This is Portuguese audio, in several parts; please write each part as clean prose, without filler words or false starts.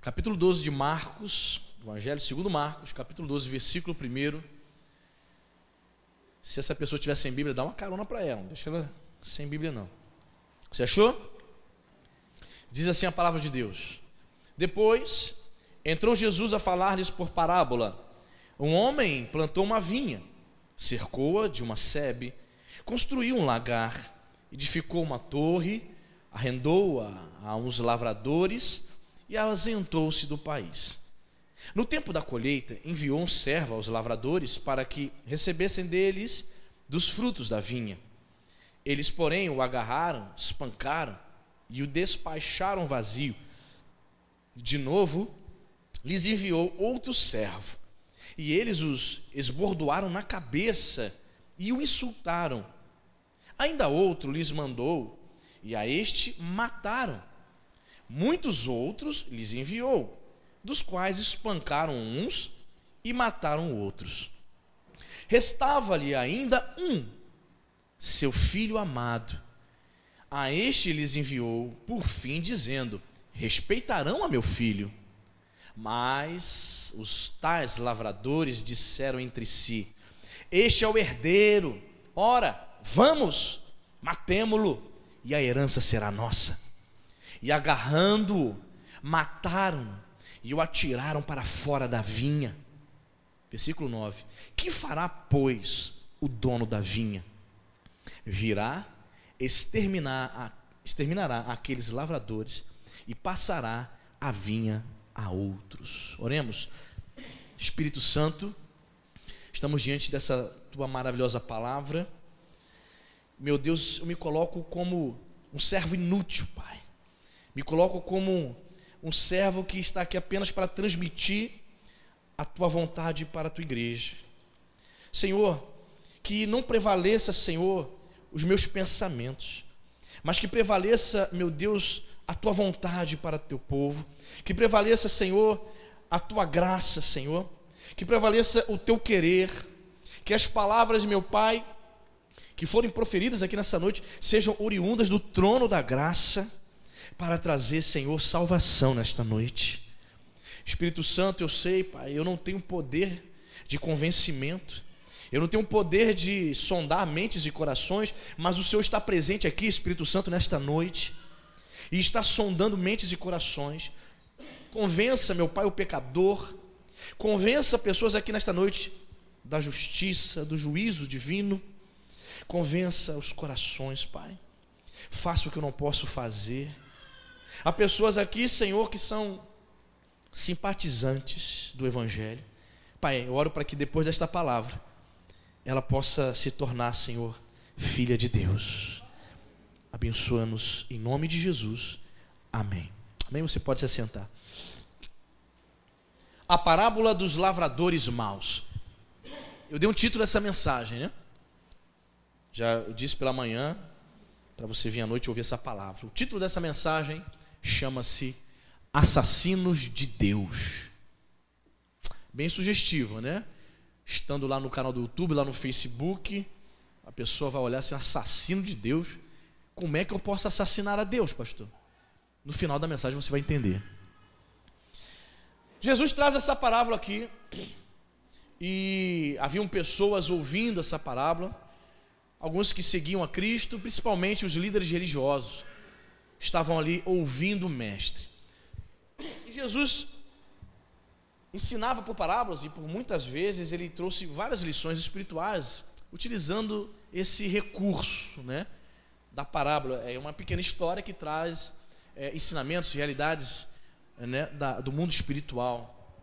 capítulo 12 de Marcos, Evangelho segundo Marcos, capítulo 12, versículo 1. Se essa pessoa tiver sem Bíblia, dá uma carona para ela, não deixa ela sem Bíblia não. Você achou? Diz assim a palavra de Deus: depois entrou Jesus a falar-lhes por parábola. Um homem plantou uma vinha, cercou-a de uma sebe, construiu um lagar, edificou uma torre, arrendou-a a uns lavradores e ausentou-se do país. No tempo da colheita, enviou um servo aos lavradores para que recebessem deles dos frutos da vinha. Eles, porém, o agarraram, espancaram e o despacharam vazio. De novo, lhes enviou outro servo, e eles os esbordoaram na cabeça e o insultaram. Ainda outro lhes mandou, e a este mataram. Muitos outros lhes enviou, dos quais espancaram uns e mataram outros. Restava-lhe ainda um, seu filho amado. A este lhes enviou, por fim, dizendo: respeitarão a meu filho. Mas os tais lavradores disseram entre si: este é o herdeiro, ora, vamos, matemo-lo, e a herança será nossa. E agarrando-o, mataram-no e o atiraram para fora da vinha. Versículo 9: que fará, pois, o dono da vinha? Virá, exterminará aqueles lavradores e passará a vinha a outros. Oremos. Espírito Santo, estamos diante dessa tua maravilhosa palavra. Meu Deus, eu me coloco como um servo inútil, Pai. Me coloco como um servo que está aqui apenas para transmitir a tua vontade para a tua igreja. Senhor, que não prevaleça, Senhor, os meus pensamentos, mas que prevaleça, meu Deus, a tua vontade para o teu povo, que prevaleça, Senhor, a tua graça, Senhor, que prevaleça o teu querer, que as palavras, meu Pai, que forem proferidas aqui nessa noite, sejam oriundas do trono da graça, para trazer, Senhor, salvação nesta noite. Espírito Santo, eu sei, Pai, eu não tenho poder de convencimento, eu não tenho poder de sondar mentes e corações, mas o Senhor está presente aqui, Espírito Santo, nesta noite, e está sondando mentes e corações. Convença, meu Pai, o pecador, convença pessoas aqui nesta noite da justiça, do juízo divino, convença os corações, Pai. Faça o que eu não posso fazer. Há pessoas aqui, Senhor, que são simpatizantes do Evangelho. Pai, eu oro para que depois desta palavra ela possa se tornar, Senhor, filha de Deus. Abençoa-nos em nome de Jesus. Amém. Amém? Você pode se assentar. A parábola dos lavradores maus. Eu dei um título a essa mensagem, né? Já eu disse pela manhã, para você vir à noite ouvir essa palavra. O título dessa mensagem chama-se Assassinos de Deus. Bem sugestivo, né? Estando lá no canal do YouTube, lá no Facebook, a pessoa vai olhar assim: assassino de Deus. Como é que eu posso assassinar a Deus, pastor? No final da mensagem você vai entender. Jesus traz essa parábola aqui, e haviam pessoas ouvindo essa parábola, alguns que seguiam a Cristo, principalmente os líderes religiosos, estavam ali ouvindo o mestre. E Jesus ensinava por parábolas, e por muitas vezes ele trouxe várias lições espirituais, utilizando esse recurso, né, da parábola. É uma pequena história que traz ensinamentos, realidades, né, do mundo espiritual.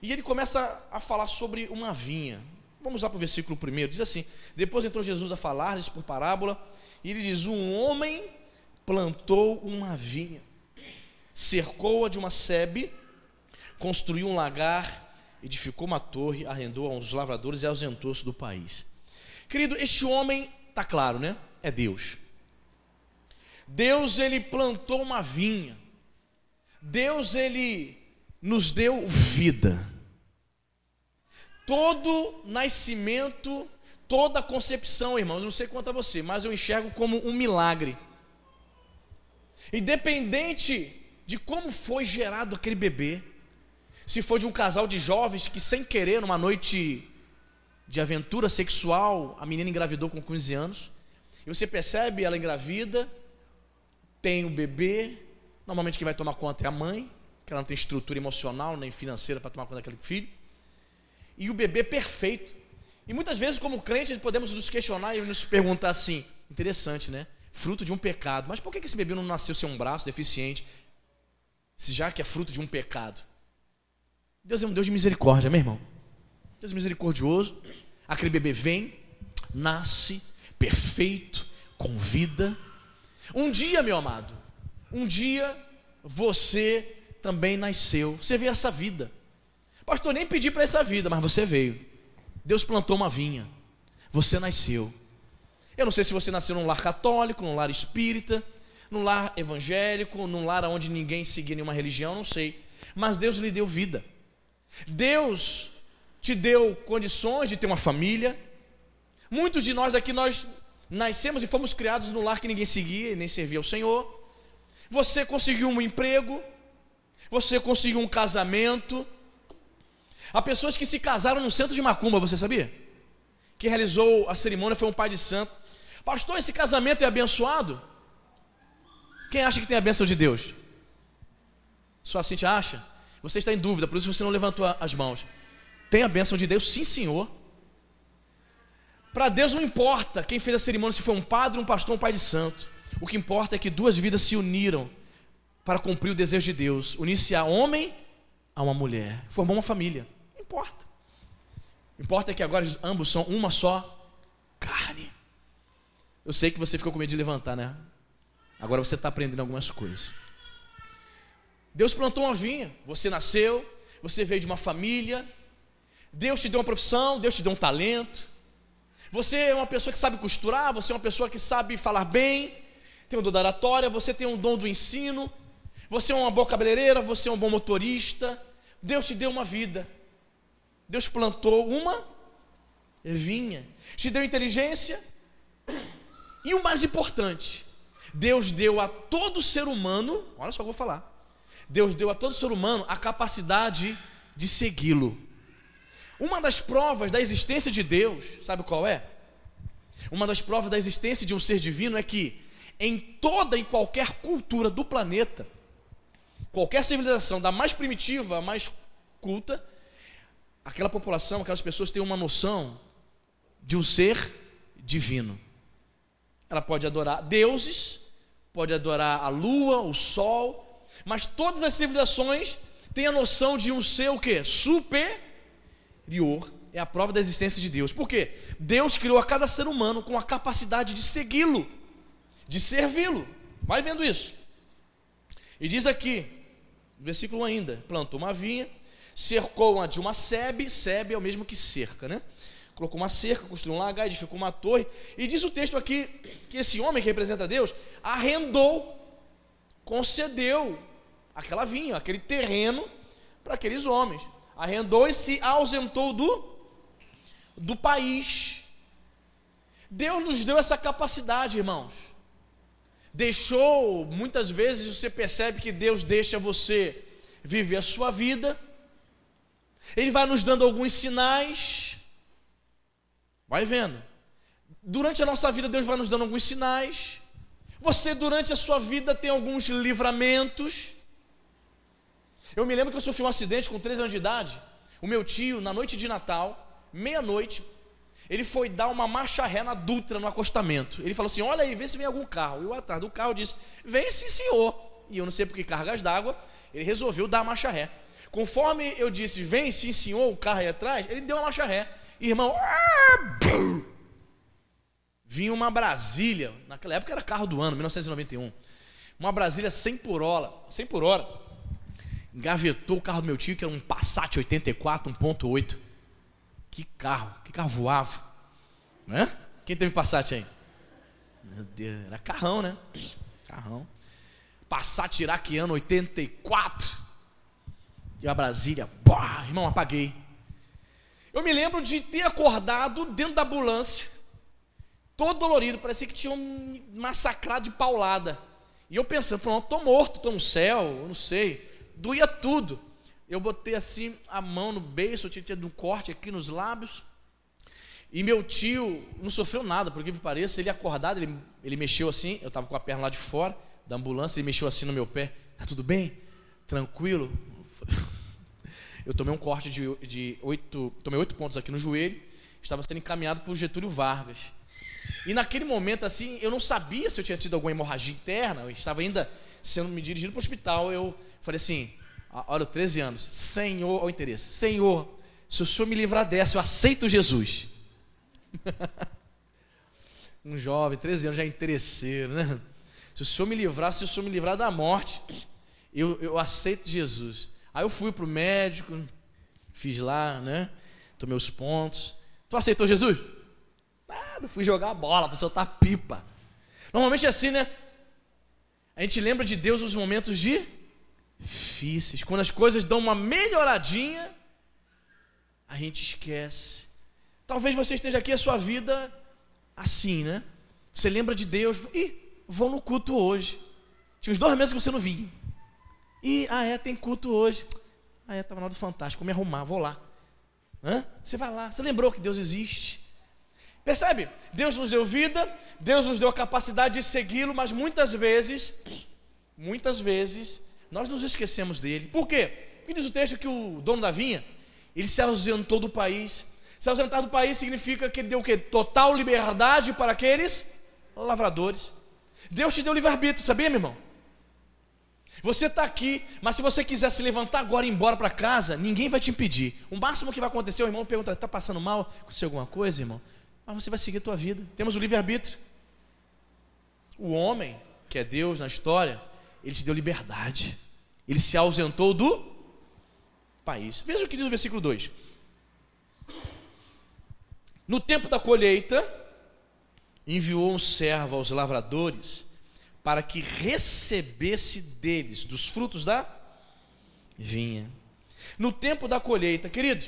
E ele começa a falar sobre uma vinha. Vamos lá para o versículo 1, diz assim: depois entrou Jesus a falar-lhes por parábola, e ele diz: um homem plantou uma vinha, cercou-a de uma sebe, construiu um lagar, edificou uma torre, arrendou a uns lavradores e ausentou-se do país. Querido, este homem, está claro, né? É Deus. Deus, ele plantou uma vinha. Deus, ele nos deu vida. Todo nascimento, toda concepção, irmãos, não sei quanto a você, mas eu enxergo como um milagre. Independente de como foi gerado aquele bebê. Se foi de um casal de jovens que, sem querer, numa noite de aventura sexual, a menina engravidou com 15 anos. E você percebe, ela engravida, tem o bebê. Normalmente quem vai tomar conta é a mãe, que ela não tem estrutura emocional nem financeira para tomar conta daquele filho. E o bebê perfeito. E muitas vezes, como crentes, podemos nos questionar e nos perguntar assim, interessante, né? Fruto de um pecado. Mas por que esse bebê não nasceu sem um braço, deficiente, se já que é fruto de um pecado? Deus é um Deus de misericórdia, meu irmão. Deus é misericordioso. Aquele bebê vem, nasce, perfeito, com vida. Um dia, meu amado, um dia você também nasceu. Você veio essa vida. Pastor, nem pedi para essa vida, mas você veio. Deus plantou uma vinha. Você nasceu. Eu não sei se você nasceu num lar católico, num lar espírita, num lar evangélico, num lar onde ninguém seguia nenhuma religião, não sei. Mas Deus lhe deu vida. Deus te deu condições de ter uma família. Muitos de nós aqui, nós nascemos e fomos criados num lar que ninguém seguia e nem servia ao Senhor. Você conseguiu um emprego, você conseguiu um casamento. Há pessoas que se casaram no centro de Macumba, você sabia? Quem realizou a cerimônia foi um pai de santo. Pastor, esse casamento é abençoado? Quem acha que tem a bênção de Deus? Só assim te acha? Você está em dúvida, por isso você não levantou as mãos. Tem a bênção de Deus? Sim, Senhor. Para Deus não importa quem fez a cerimônia, se foi um padre, um pastor, um pai de santo. O que importa é que duas vidas se uniram para cumprir o desejo de Deus. Unir-se a homem a uma mulher. Formou uma família. Não importa. Importa é que agora ambos são uma só carne. Eu sei que você ficou com medo de levantar, né? Agora você está aprendendo algumas coisas. Deus plantou uma vinha, você nasceu, você veio de uma família, Deus te deu uma profissão, Deus te deu um talento. Você é uma pessoa que sabe costurar, você é uma pessoa que sabe falar bem, tem o dom da oratória, você tem um dom do ensino, você é uma boa cabeleireira, você é um bom motorista. Deus te deu uma vida. Deus plantou uma vinha, te deu inteligência. E o mais importante, Deus deu a todo ser humano, olha só o que eu vou falar, Deus deu a todo ser humano a capacidade de segui-lo. Uma das provas da existência de Deus, sabe qual é? Uma das provas da existência de um ser divino é que em toda e qualquer cultura do planeta, qualquer civilização, da mais primitiva à mais culta, aquela população, aquelas pessoas têm uma noção de um ser divino. Ela pode adorar deuses, pode adorar a lua, o sol, mas todas as civilizações têm a noção de um ser o quê? Superior. É a prova da existência de Deus. Por quê? Deus criou a cada ser humano com a capacidade de segui-lo, de servi-lo. Vai vendo isso. E diz aqui, versículo 1 ainda, plantou uma vinha, cercou-a de uma sebe é o mesmo que cerca, né? Colocou uma cerca, construiu um lagar, edificou uma torre. E diz o texto aqui que esse homem que representa Deus arrendou, concedeu aquela vinha, aquele terreno para aqueles homens. Arrendou e se ausentou do país. Deus nos deu essa capacidade, irmãos. Deixou, muitas vezes você percebe que Deus deixa você viver a sua vida. Ele vai nos dando alguns sinais. Vai vendo. Durante a nossa vida, Deus vai nos dando alguns sinais. Você, durante a sua vida, tem alguns livramentos. Eu me lembro que eu sofri um acidente com 13 anos de idade. O meu tio, na noite de Natal, meia-noite, ele foi dar uma marcha ré na Dutra, no acostamento. Ele falou assim, olha aí, vê se vem algum carro. Eu atrás do carro disse, vem sim, senhor. E eu não sei por que cargas d'água, ele resolveu dar a marcha ré. Conforme eu disse, vem sim, senhor, o carro aí atrás, ele deu uma marcha ré. Irmão, vinha uma Brasília, naquela época era carro do ano, 1991, uma Brasília 100 por hora, engavetou o carro do meu tio, que era um Passat 84, 1.8, que carro voava, né? Quem teve Passat aí? Meu Deus, era carrão, né? Carrão, Passat iraquiano 84, e a Brasília, irmão, apaguei. Eu me lembro de ter acordado dentro da ambulância, todo dolorido, parecia que tinham massacrado de paulada. E eu pensando, pronto, estou morto, estou no céu, eu não sei. Doía tudo. Eu botei assim a mão no beiço, eu tinha tido um corte aqui nos lábios. E meu tio não sofreu nada, por que pareça. Ele acordado, ele mexeu assim, eu estava com a perna lá de fora da ambulância, ele mexeu assim no meu pé. Tá tudo bem? Tranquilo? Eu tomei um corte tomei 8 pontos aqui no joelho, estava sendo encaminhado por Getúlio Vargas. E naquele momento assim, eu não sabia se eu tinha tido alguma hemorragia interna, eu estava ainda sendo me dirigido para o hospital. Eu falei assim, olha, 13 anos, Senhor, olha o interesse, Senhor, se o Senhor me livrar dessa, eu aceito Jesus. Um jovem, 13 anos, já interesseiro, né? Se o Senhor me livrar da morte, eu aceito Jesus. Aí eu fui para o médico, fiz lá, né? Tomei os pontos. Tu aceitou Jesus? Nada, fui jogar a bola, para soltar pipa. Normalmente é assim, né? A gente lembra de Deus nos momentos difíceis. Quando as coisas dão uma melhoradinha, a gente esquece. Talvez você esteja aqui a sua vida assim, né? Você lembra de Deus, vou no culto hoje. Tinha uns 2 meses que você não vinha. Tem culto hoje. Estava na hora do Fantástico, vou me arrumar, vou lá. Você vai lá, você lembrou que Deus existe. Percebe? Deus nos deu vida, Deus nos deu a capacidade de segui-lo, mas muitas vezes, nós nos esquecemos dele. Por quê? Porque diz o texto que o dono da vinha, ele se ausentou do país. Se ausentar do país significa que ele deu o quê? Total liberdade para aqueles lavradores. Deus te deu livre-arbítrio, sabia, meu irmão? Você está aqui, mas se você quiser se levantar agora e ir embora para casa, ninguém vai te impedir. O máximo que vai acontecer, o irmão pergunta, está passando mal? Aconteceu alguma coisa, irmão? Mas você vai seguir a tua vida. Temos o livre-arbítrio. O homem, que é Deus na história, ele te deu liberdade. Ele se ausentou do país. Veja o que diz o versículo 2. No tempo da colheita, enviou um servo aos lavradores para que recebesse deles, dos frutos da vinha. No tempo da colheita, queridos,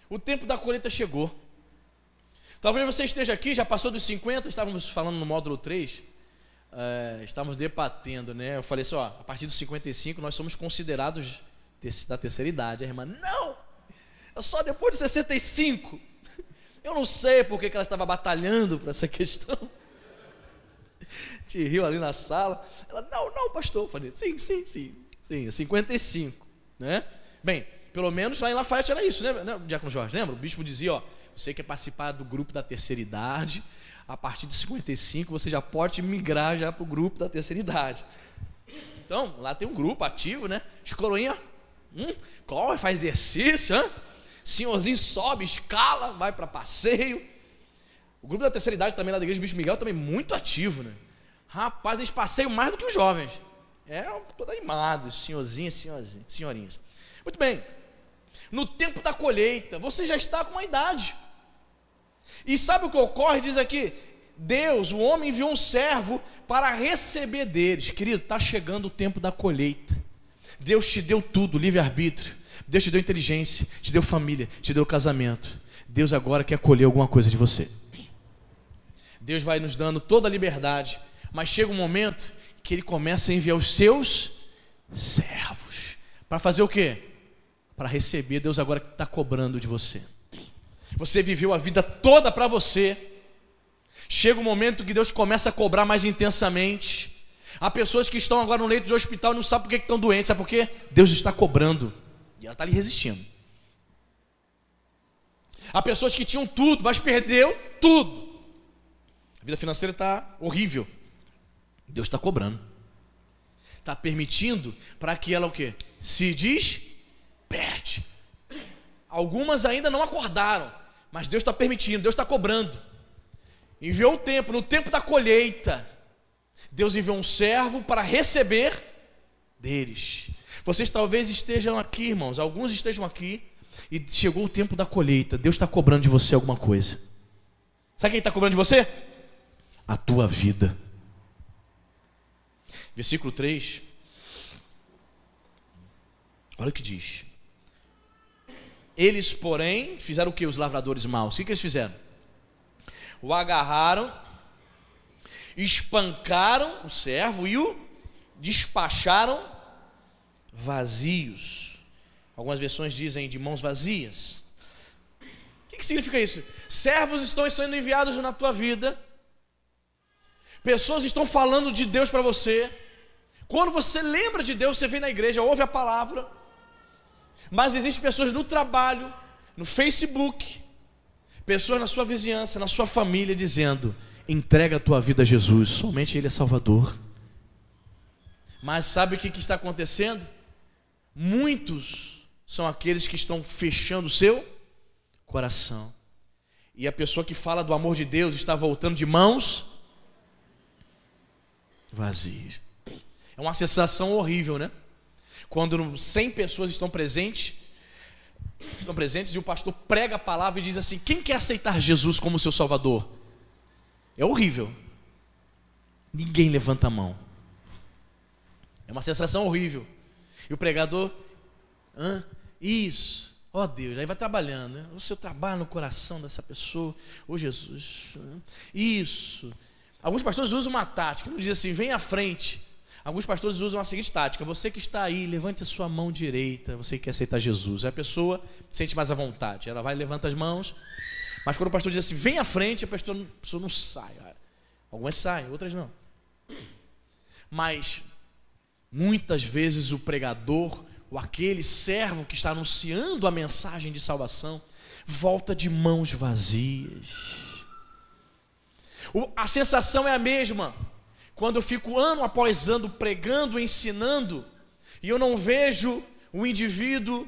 o tempo da colheita chegou. Talvez você esteja aqui, já passou dos 50, estávamos falando no módulo 3, estávamos debatendo, né? Eu falei assim, a partir dos 55 nós somos considerados da terceira idade. A irmã, não, eu só depois dos 65. Eu não sei por que ela estava batalhando para essa questão. Te riu ali na sala. Ela, não, pastor. Eu falei, sim, 55, né? Bem, pelo menos lá em Lafayette era isso, né, Diácono Jorge? Lembra? O bispo dizia, você quer participar do grupo da terceira idade, a partir de 55 você já pode migrar já para o grupo da terceira idade. Então, lá tem um grupo ativo, né? Os coroinhas, corre, faz exercício, senhorzinho sobe, escala, vai para passeio. O grupo da terceira idade também lá da igreja do Bispo Miguel também muito ativo, né? Rapaz, eles passeiam mais do que os jovens. Todo animados, senhorzinhos, senhorinhas. Muito bem. No tempo da colheita, você já está com uma idade. E sabe o que ocorre? Diz aqui, Deus, o homem enviou um servo para receber deles. Querido, está chegando o tempo da colheita. Deus te deu tudo, livre-arbítrio. Deus te deu inteligência, te deu família, te deu casamento. Deus agora quer colher alguma coisa de você. Deus vai nos dando toda a liberdade, mas chega um momento que Ele começa a enviar os seus servos. Para fazer o quê? Para receber. Deus agora está cobrando de você. Você viveu a vida toda para você. Chega um momento que Deus começa a cobrar mais intensamente. Há pessoas que estão agora no leito de hospital e não sabem por que estão doentes. Sabe por quê? Deus está cobrando. E ela está ali resistindo. Há pessoas que tinham tudo, mas perdeu tudo. A vida financeira está horrível. Deus está cobrando. Está permitindo para que ela o quê? Se desperte. Algumas ainda não acordaram, mas Deus está permitindo, Deus está cobrando. Enviou o tempo, no tempo da colheita, Deus enviou um servo para receber deles. Vocês talvez estejam aqui, irmãos, alguns estejam aqui, e chegou o tempo da colheita. Deus está cobrando de você alguma coisa. Sabe quem está cobrando de você? A tua vida. Versículo 3. Olha o que diz. Eles, porém, fizeram o que? Os lavradores maus. O que eles fizeram? O agarraram, espancaram o servo e o despacharam vazios. Algumas versões dizem de mãos vazias. O que significa isso? Servos estão sendo enviados na tua vida. Pessoas estão falando de Deus para você. Quando você lembra de Deus, você vem na igreja, ouve a palavra. Mas existem pessoas no trabalho, no Facebook, pessoas na sua vizinhança, na sua família, dizendo: entrega a tua vida a Jesus, somente Ele é Salvador. Mas sabe o que está acontecendo? Muitos são aqueles que estão fechando o seu coração. E a pessoa que fala do amor de Deus está voltando de mãos vazias. É uma sensação horrível, né? Quando 100 pessoas estão presentes e o pastor prega a palavra e diz assim: quem quer aceitar Jesus como seu Salvador? É horrível. Ninguém levanta a mão. É uma sensação horrível. E o pregador, isso, ó Deus, aí vai trabalhando, né? O Senhor trabalha no coração dessa pessoa, ô Jesus, isso. Alguns pastores usam uma tática, não diz assim, vem à frente. Alguns pastores usam a seguinte tática: você que está aí, levante a sua mão direita, você que quer aceitar Jesus. Aí a pessoa sente mais à vontade, ela vai e levanta as mãos. Mas quando o pastor diz assim, vem à frente, a pessoa não sai. Algumas saem, outras não. Mas muitas vezes o pregador, ou aquele servo que está anunciando a mensagem de salvação, volta de mãos vazias. A sensação é a mesma quando eu fico ano após ano pregando, ensinando, e eu não vejo o indivíduo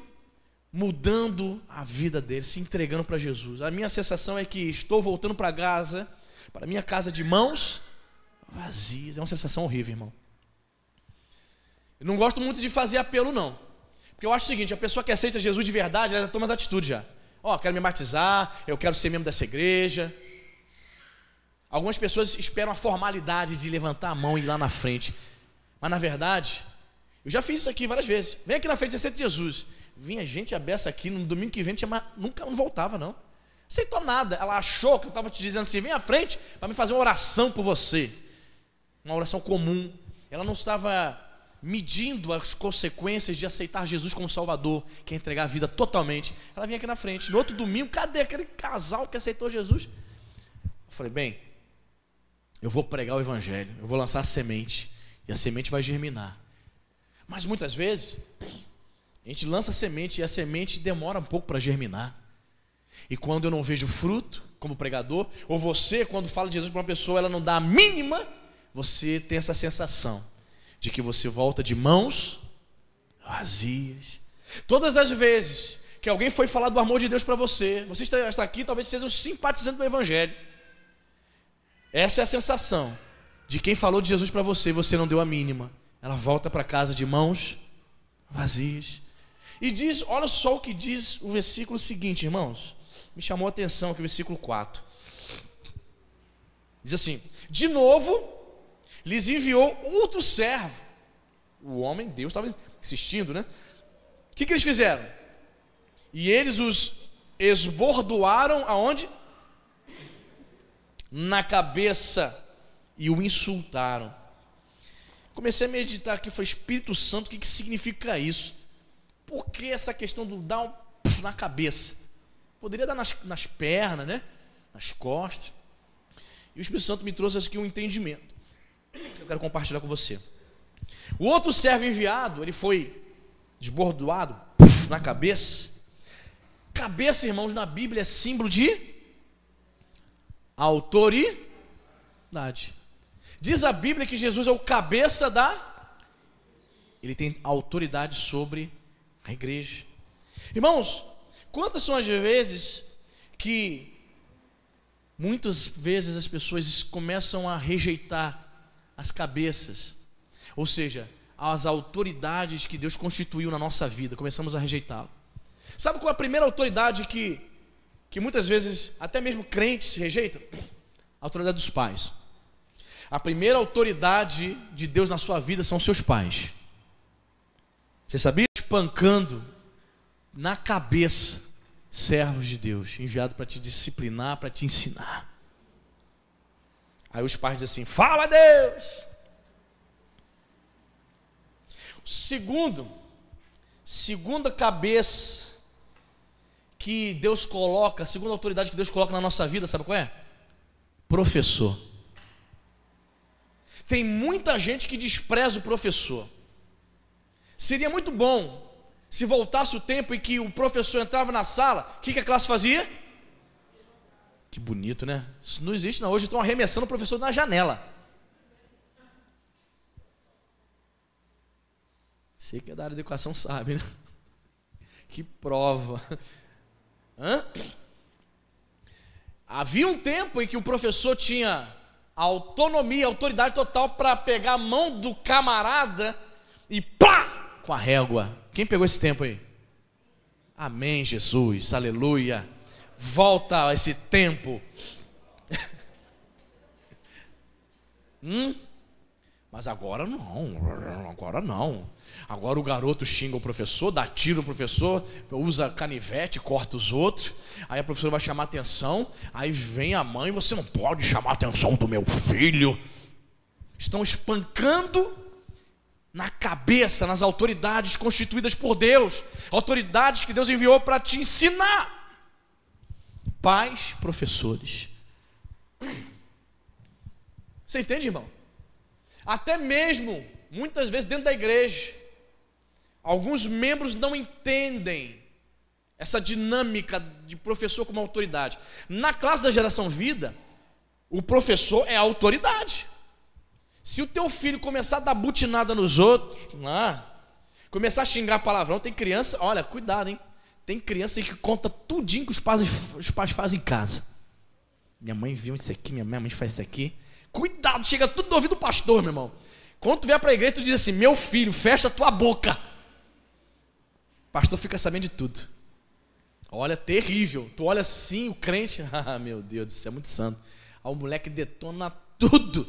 mudando a vida dele, se entregando para Jesus. A minha sensação é que estou voltando para casa, para minha casa de mãos vazias. É uma sensação horrível, irmão. Eu não gosto muito de fazer apelo, não. Porque eu acho o seguinte: a pessoa que aceita Jesus de verdade, ela já toma as atitudes já. Quero me batizar, eu quero ser membro dessa igreja. Algumas pessoas esperam a formalidade de levantar a mão e ir lá na frente. Mas na verdade, eu já fiz isso aqui várias vezes. Vem aqui na frente e aceita Jesus. Vinha gente a beça aqui, no domingo que vem, nunca não voltava, não. Aceitou nada. Ela achou que eu estava te dizendo assim: vem à frente para me fazer uma oração por você. Uma oração comum. Ela não estava medindo as consequências de aceitar Jesus como Salvador, que é entregar a vida totalmente. Ela vinha aqui na frente. No outro domingo, cadê aquele casal que aceitou Jesus? Eu falei: bem, eu vou pregar o Evangelho, eu vou lançar a semente, e a semente vai germinar. Mas muitas vezes a gente lança a semente e a semente demora um pouco para germinar. E quando eu não vejo fruto, como pregador, ou você, quando fala de Jesus para uma pessoa, ela não dá a mínima, você tem essa sensação de que você volta de mãos vazias. Todas as vezes que alguém foi falar do amor de Deus para você, você está aqui, talvez seja um simpatizante do Evangelho. Essa é a sensação de quem falou de Jesus para você e você não deu a mínima. Ela volta para casa de mãos vazias. E diz, olha só o que diz o versículo seguinte, irmãos. Me chamou a atenção aqui o versículo 4. Diz assim: de novo lhes enviou outro servo. O homem, Deus estava insistindo, né? O que eles fizeram? E eles os esbordoaram aonde? Na cabeça, e o insultaram. Comecei a meditar aqui, foi Espírito Santo, o que significa isso? Por que essa questão do dar na cabeça? Poderia dar nas pernas, né? Nas costas. E o Espírito Santo me trouxe aqui um entendimento que eu quero compartilhar com você. O outro servo enviado, ele foi desbordoado na cabeça. Cabeça, irmãos, na Bíblia é símbolo de autoridade. Diz a Bíblia que Jesus é o cabeça Ele tem autoridade sobre a igreja. Irmãos, quantas são as vezes que muitas vezes as pessoas começam a rejeitar as cabeças, ou seja, as autoridades que Deus constituiu na nossa vida, começamos a rejeitá-lo. Sabe qual é a primeira autoridade que muitas vezes até mesmo crentes rejeitam? A autoridade dos pais. A primeira autoridade de Deus na sua vida são seus pais. Você sabia? Espancando na cabeça servos de Deus, enviados para te disciplinar, para te ensinar. Aí os pais dizem assim: fala Deus! Segunda cabeça que Deus coloca, segunda autoridade que Deus coloca na nossa vida, sabe qual é? Professor. Tem muita gente que despreza o professor. Seria muito bom se voltasse o tempo em que o professor entrava na sala, o que a classe fazia? Que bonito, né? Isso não existe não, hoje estão arremessando o professor na janela. Você que é da área de educação sabe, né? Que prova. Havia um tempo em que o professor tinha autonomia, autoridade total para pegar a mão do camarada e pá, com a régua. Quem pegou esse tempo aí? Amém, Jesus, aleluia. Volta a esse tempo. Mas agora não. Agora o garoto xinga o professor, dá tiro no professor, usa canivete, corta os outros. Aí a professora vai chamar atenção. Aí vem a mãe, você não pode chamar a atenção do meu filho. Estão espancando na cabeça, nas autoridades constituídas por Deus, autoridades que Deus enviou para te ensinar. Pais, professores. Você entende, irmão? Até mesmo, muitas vezes dentro da igreja, alguns membros não entendem essa dinâmica de professor como autoridade. Na classe da Geração Vida, o professor é a autoridade. Se o teu filho começar a dar butinada nos outros, começar a xingar palavrão, tem criança, olha, cuidado, hein? Tem criança que conta tudinho que os pais fazem em casa. Minha mãe viu isso aqui, minha mãe faz isso aqui. Cuidado, chega tudo do ouvido do pastor, meu irmão. Quando tu vier para a igreja, tu diz assim, meu filho, fecha a tua boca. O pastor fica sabendo de tudo. Olha, terrível. Tu olha assim, o crente, meu Deus do céu, é muito santo. Aí o moleque detona tudo.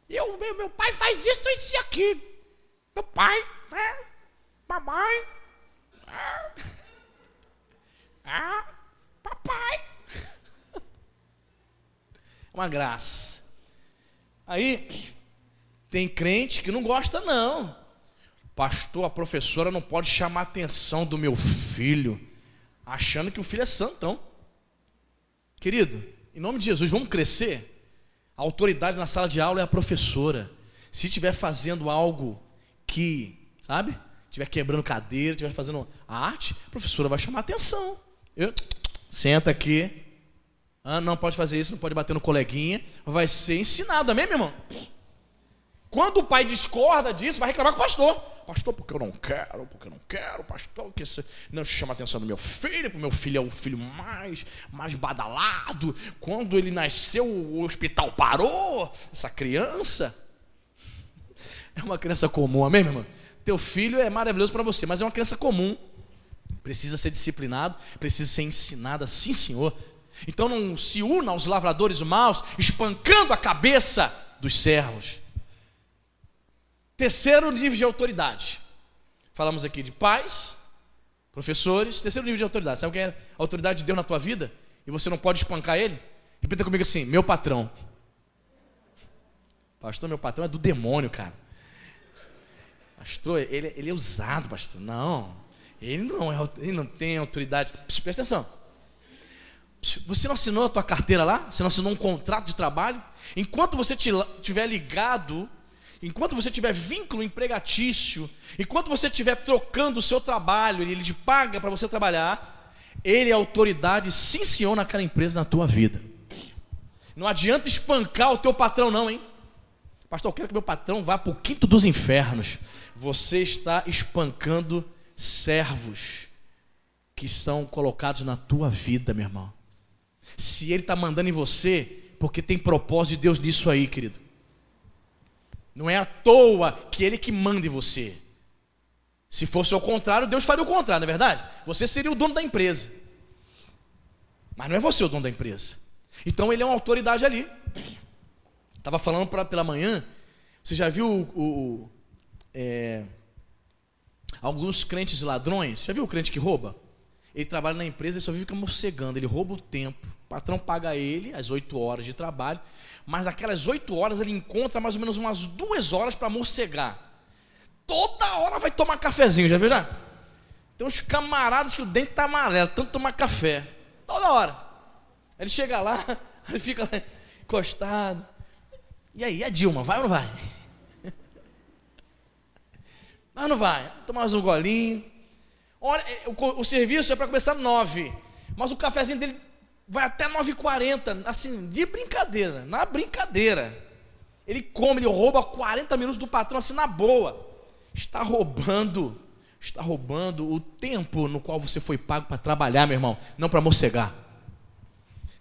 Meu pai faz isso e aquilo. Meu pai, mamãe, papai. Uma graça. Aí, tem crente que não gosta não. Pastor, a professora não pode chamar a atenção do meu filho, achando que o filho é santão. Querido, em nome de Jesus, vamos crescer. A autoridade na sala de aula é a professora. Se estiver fazendo algo que, sabe, estiver quebrando cadeira, estiver fazendo arte, a professora vai chamar a atenção. Senta aqui. Não pode fazer isso, não pode bater no coleguinha. Vai ser ensinado, amém, meu irmão? Quando o pai discorda disso, vai reclamar com o pastor. Pastor, porque eu não quero, pastor, porque você não chama a atenção do meu filho, porque o meu filho é o filho mais badalado. Quando ele nasceu, o hospital parou. Essa criança é uma criança comum, amém, meu irmão? Teu filho é maravilhoso para você, mas é uma criança comum. Precisa ser disciplinado, precisa ser ensinado, sim, senhor. Então não se una aos lavradores maus, espancando a cabeça dos servos. Terceiro nível de autoridade. Falamos aqui de pais, professores. Terceiro nível de autoridade. Sabe o que é a autoridade de Deus na tua vida? E você não pode espancar ele? Repita comigo assim, meu patrão. Pastor, meu patrão é do demônio, cara. Pastor, ele é usado, pastor. Não, ele não tem autoridade. Presta atenção. Você não assinou a tua carteira lá? Você não assinou um contrato de trabalho? Enquanto você estiver ligado, enquanto você tiver vínculo empregatício, enquanto você estiver trocando o seu trabalho, ele te paga para você trabalhar, ele é autoridade, sim senhor, naquela empresa, na tua vida. Não adianta espancar o teu patrão não, hein? Pastor, eu quero que meu patrão vá para o quinto dos infernos. Você está espancando servos que estão colocados na tua vida, meu irmão. Se ele está mandando em você, porque tem propósito de Deus nisso aí, querido. Não é à toa que ele que manda em você. Se fosse ao contrário, Deus faria o contrário, não é verdade? Você seria o dono da empresa. Mas não é você o dono da empresa. Então ele é uma autoridade ali. Estava falando pela manhã, você já viu alguns crentes ladrões? Já viu o crente que rouba? Ele trabalha na empresa e só vive morcegando, ele rouba o tempo. O patrão paga ele as 8 horas de trabalho, mas aquelas 8 horas ele encontra mais ou menos umas 2 horas para morcegar. toda hora vai tomar cafezinho, já viu já? Tem uns camaradas que o dente tá amarelo, tanto tomar café, toda hora. Aí ele chega lá, ele fica lá, encostado. E aí, a Dilma, vai ou não vai? Vai ou não vai? Tomar mais um golinho. Olha, o serviço é para começar 9, mas o cafezinho dele vai até 9h40, assim, de brincadeira, na brincadeira. Ele come, ele rouba 40 minutos do patrão, assim, na boa. Está roubando o tempo no qual você foi pago para trabalhar, meu irmão, não para morcegar.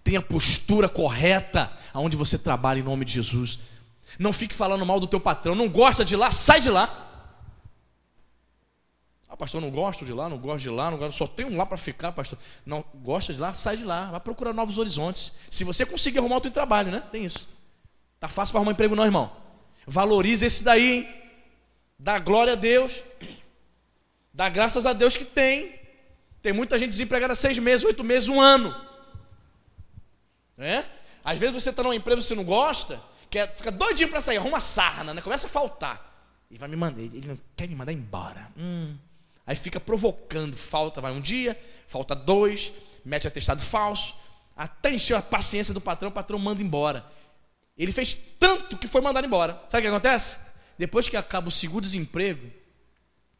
Tenha postura correta aonde você trabalha, em nome de Jesus. Não fique falando mal do teu patrão. Não gosta de lá, sai de lá. Ah, pastor, não gosto de lá, não gosto de lá, não gosto, só tenho um lá para ficar, pastor. Não gosta de lá, sai de lá, vai procurar novos horizontes. Se você conseguir arrumar o teu trabalho, né? Tem isso. Tá fácil para arrumar emprego não, irmão. Valorize esse daí, hein? Dá glória a Deus. Dá graças a Deus que tem. Tem muita gente desempregada 6 meses, 8 meses, 1 ano. É? Às vezes você está numa empresa que você não gosta, fica doidinho para sair, arruma sarna, né? Começa a faltar. Ele vai me mandar, ele não quer me mandar embora. Aí fica provocando, falta, vai um dia, falta 2, mete atestado falso, até encher a paciência do patrão, o patrão manda embora. Ele fez tanto que foi mandado embora. Sabe o que acontece? Depois que acaba o seguro-desemprego,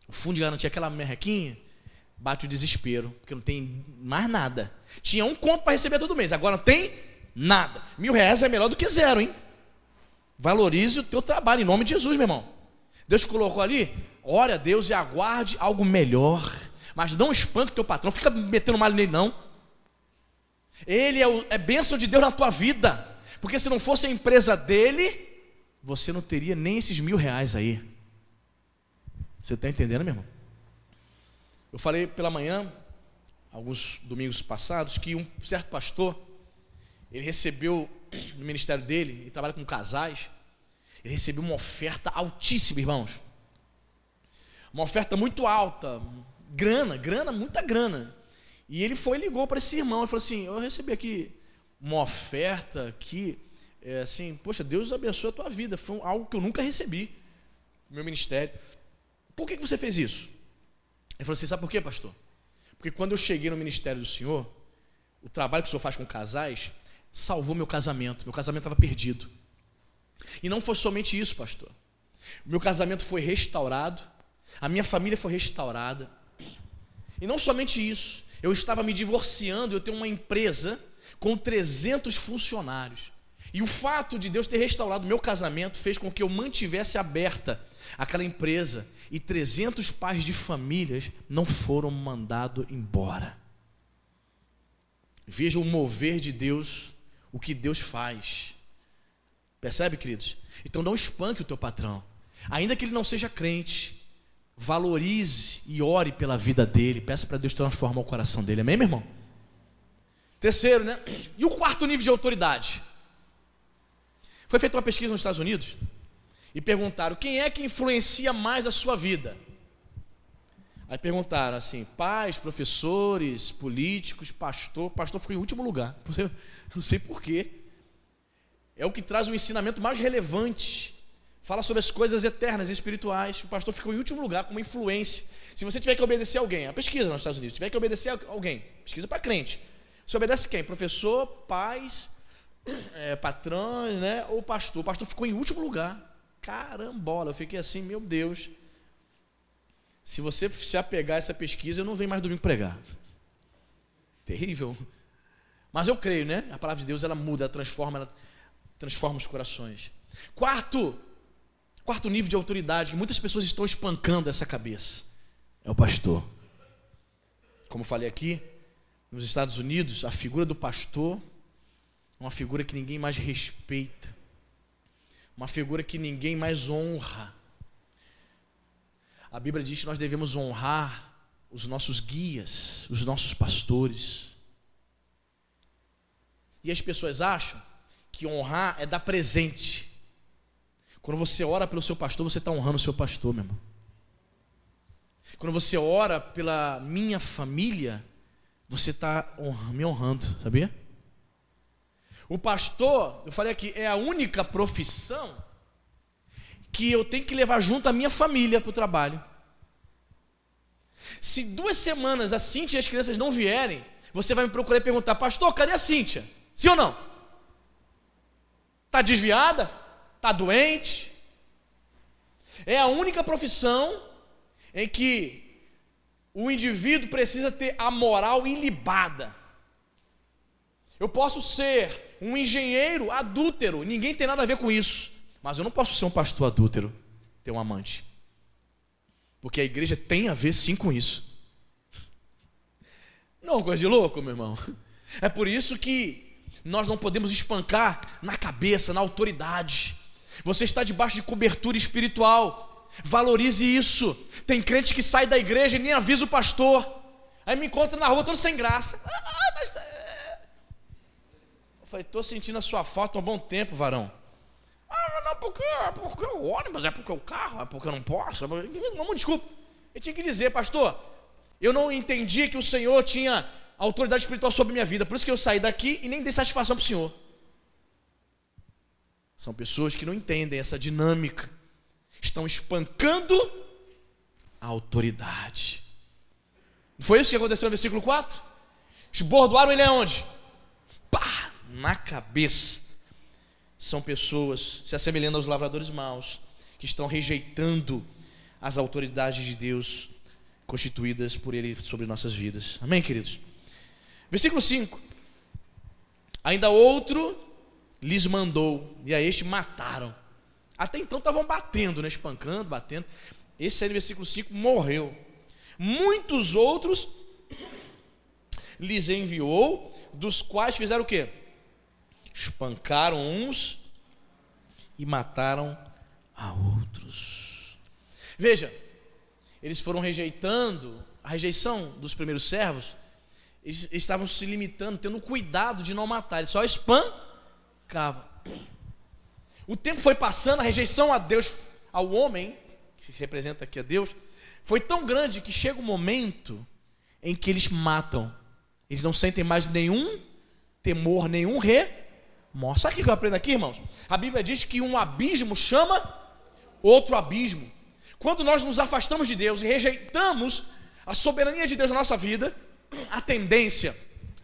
o fundo de garantia, aquela merrequinha, bate o desespero, porque não tem mais nada. Tinha 1 conto para receber todo mês, agora não tem nada. R$1.000 é melhor do que 0, hein? Valorize o teu trabalho, em nome de Jesus, meu irmão. Deus te colocou ali, ore a Deus e aguarde algo melhor. Mas não espanque o teu patrão, fica metendo malho nele não. Ele é bênção de Deus na tua vida. Porque se não fosse a empresa dele, você não teria nem esses R$1.000 aí. Você está entendendo, meu irmão? Eu falei pela manhã, alguns domingos passados, que um certo pastor, ele recebeu no ministério dele, ele trabalha com casais, ele recebeu uma oferta altíssima, irmãos. Uma oferta muito alta, grana, muita grana. E ele ligou para esse irmão e falou assim: eu recebi aqui uma oferta que, assim, poxa, Deus abençoe a tua vida, foi algo que eu nunca recebi no meu ministério. Por que você fez isso? Ele falou assim: sabe por quê, pastor? Porque quando eu cheguei no ministério do Senhor, o trabalho que o Senhor faz com casais salvou meu casamento estava perdido. E não foi somente isso, pastor. Meu casamento foi restaurado, a minha família foi restaurada. E não somente isso, eu estava me divorciando, eu tenho uma empresa com 300 funcionários. E o fato de Deus ter restaurado meu casamento fez com que eu mantivesse aberta aquela empresa. E 300 pais de famílias não foram mandados embora. Veja o mover de Deus, o que Deus faz. Percebe, queridos? Então não espanque o teu patrão. Ainda que ele não seja crente, valorize e ore pela vida dele. Peça para Deus transformar o coração dele. Amém, meu irmão? Terceiro, né? E o 4º nível de autoridade? Foi feita uma pesquisa nos Estados Unidos e perguntaram: quem é que influencia mais a sua vida? Aí perguntaram assim: pais, professores, políticos, pastor. Pastor ficou em último lugar. Não sei porquê. É o que traz o ensinamento mais relevante. Fala sobre as coisas eternas e espirituais. O pastor ficou em último lugar como influência. Se você tiver que obedecer a alguém, a pesquisa nos Estados Unidos, tiver que obedecer a alguém, pesquisa para crente. Você obedece quem? Professor, pais, patrões, né? Ou pastor. O pastor ficou em último lugar. Carambola, eu fiquei assim, meu Deus. Se você se apegar a essa pesquisa, eu não venho mais domingo pregar. Terrível. Mas eu creio, né? A palavra de Deus, ela muda, ela transforma os corações. Quarto nível de autoridade, que muitas pessoas estão espancando essa cabeça, é o pastor. Como eu falei aqui, nos Estados Unidos, a figura do pastor é uma figura que ninguém mais respeita, uma figura que ninguém mais honra. A Bíblia diz que nós devemos honrar os nossos guias, os nossos pastores. E as pessoas acham que honrar é dar presente. Quando você ora pelo seu pastor, você está honrando o seu pastor, meu irmão. Quando você ora pela minha família, você está me honrando, sabia? O pastor, eu falei aqui, é a única profissão que eu tenho que levar junto a minha família para o trabalho. Se 2 semanas a Cíntia e as crianças não vierem, você vai me procurar e perguntar: pastor, cadê a Cíntia? Sim ou não? Está desviada? Está doente? É a única profissão em que o indivíduo precisa ter a moral ilibada. Eu posso ser um engenheiro adúltero, ninguém tem nada a ver com isso, mas eu não posso ser um pastor adúltero, ter um amante, porque a igreja tem a ver sim com isso. Não é uma coisa de louco, meu irmão? É por isso que nós não podemos espancar na cabeça, na autoridade. Você está debaixo de cobertura espiritual, valorize isso. Tem crente que sai da igreja e nem avisa o pastor, aí me encontra na rua todo sem graça. Eu falei: estou sentindo a sua falta há um bom tempo, varão. Não, porque o ônibus, é porque o carro, é porque eu não posso. Não, desculpa. Eu tinha que dizer: pastor, eu não entendi que o Senhor tinha autoridade espiritual sobre a minha vida, por isso que eu saí daqui e nem dei satisfação para o Senhor. São pessoas que não entendem essa dinâmica, estão espancando a autoridade. Não foi isso que aconteceu no versículo 4? Esbordoaram ele aonde? Pá! Na cabeça. São pessoas se assemelhando aos lavradores maus, que estão rejeitando as autoridades de Deus constituídas por Ele sobre nossas vidas. Amém, queridos? Versículo 5: ainda outro lhes mandou, e a este mataram. Até então estavam batendo, né? Espancando, batendo. Esse aí no versículo 5 morreu. Muitos outros lhes enviou, dos quais fizeram o quê? Espancaram uns e mataram a outros. Veja, eles foram rejeitando, a rejeição dos primeiros servos, eles estavam se limitando, tendo cuidado de não matar, eles só espancavam. O tempo foi passando, a rejeição a Deus, ao homem, que representa aqui a Deus, foi tão grande que chega um momento em que eles matam. Eles não sentem mais nenhum temor, nenhum remorso. Sabe o que eu aprendo aqui, irmãos? A Bíblia diz que um abismo chama outro abismo. Quando nós nos afastamos de Deus e rejeitamos a soberania de Deus na nossa vida, a tendência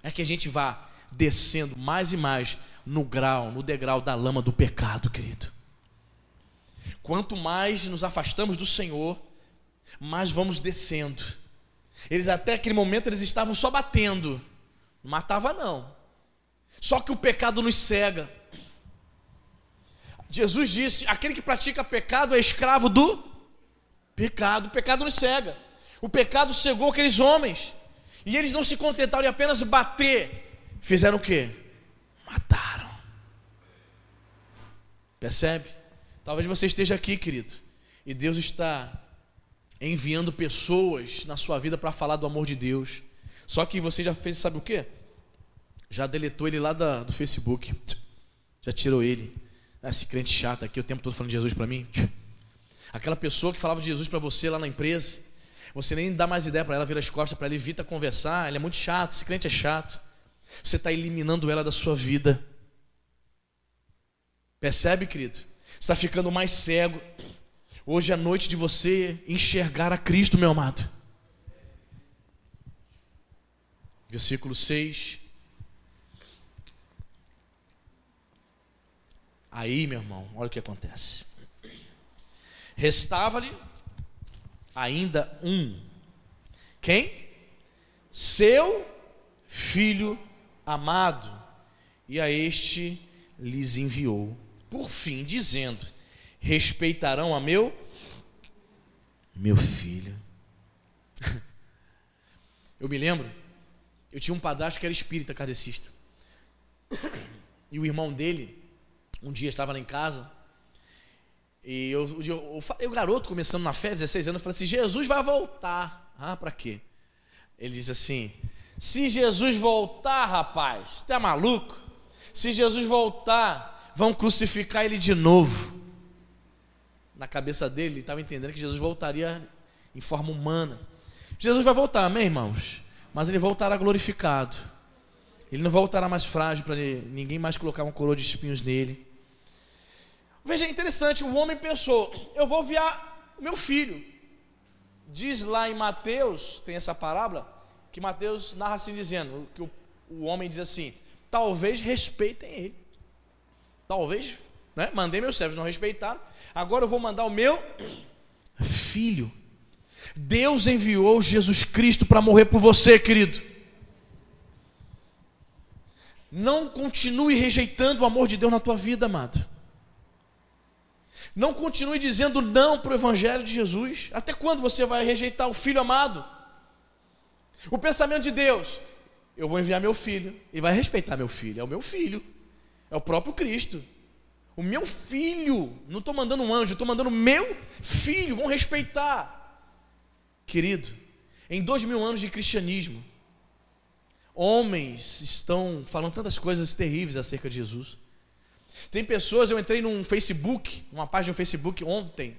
é que a gente vá descendo mais e mais no degrau da lama do pecado, querido. Quanto mais nos afastamos do Senhor, mais vamos descendo. Eles até aquele momento eles estavam só batendo, não matava não. Só que o pecado nos cega. Jesus disse: aquele que pratica pecado é escravo do pecado. O pecado nos cega. O pecado cegou aqueles homens, e eles não se contentaram em apenas bater. Fizeram o quê? Mataram. Percebe? Talvez você esteja aqui, querido, e Deus está enviando pessoas na sua vida para falar do amor de Deus. Só que você já fez, sabe o quê? Já deletou ele lá do Facebook. Já tirou ele. Esse crente chato aqui, o tempo todo falando de Jesus para mim. Aquela pessoa que falava de Jesus para você lá na empresa, você nem dá mais ideia para ela, vira as costas para ela, evita conversar. Ele é muito chato, esse crente é chato. Você está eliminando ela da sua vida. Percebe, querido? Você está ficando mais cego. Hoje é a noite de você enxergar a Cristo, meu amado. Versículo 6. Aí, meu irmão, olha o que acontece. Restava-lhe ainda um. Quem? Seu filho amado. E a este lhes enviou, por fim, dizendo: respeitarão a meu filho. Eu me lembro, eu tinha um padrasto que era espírita kardecista. E o irmão dele, um dia estava lá em casa, e eu falei, o garoto começando na fé, 16 anos, eu falei assim: Jesus vai voltar. Ah, para quê? Ele disse assim: se Jesus voltar, rapaz, você tá maluco? Se Jesus voltar, vão crucificar ele de novo. Na cabeça dele, ele estava entendendo que Jesus voltaria em forma humana. Jesus vai voltar, amém, irmãos? Mas ele voltará glorificado. Ele não voltará mais frágil para ninguém mais colocar uma coroa de espinhos nele. Veja, é interessante, o homem pensou, eu vou enviar o meu filho. Diz lá em Mateus, tem essa parábola, que Mateus narra assim dizendo, que o homem diz assim, talvez respeitem ele. Talvez, né? Mandei meus servos, não respeitaram, agora eu vou mandar o meu filho. Deus enviou Jesus Cristo para morrer por você, querido. Não continue rejeitando o amor de Deus na tua vida, amado. Não continue dizendo não para o Evangelho de Jesus. Até quando você vai rejeitar o Filho amado? O pensamento de Deus, eu vou enviar meu filho, e vai respeitar meu filho, é o meu filho, é o próprio Cristo. O meu filho, não estou mandando um anjo, estou mandando meu filho, vão respeitar. Querido, em 2000 anos de cristianismo, homens estão falando tantas coisas terríveis acerca de Jesus. Tem pessoas, eu entrei num Facebook, uma página no Facebook anteontem,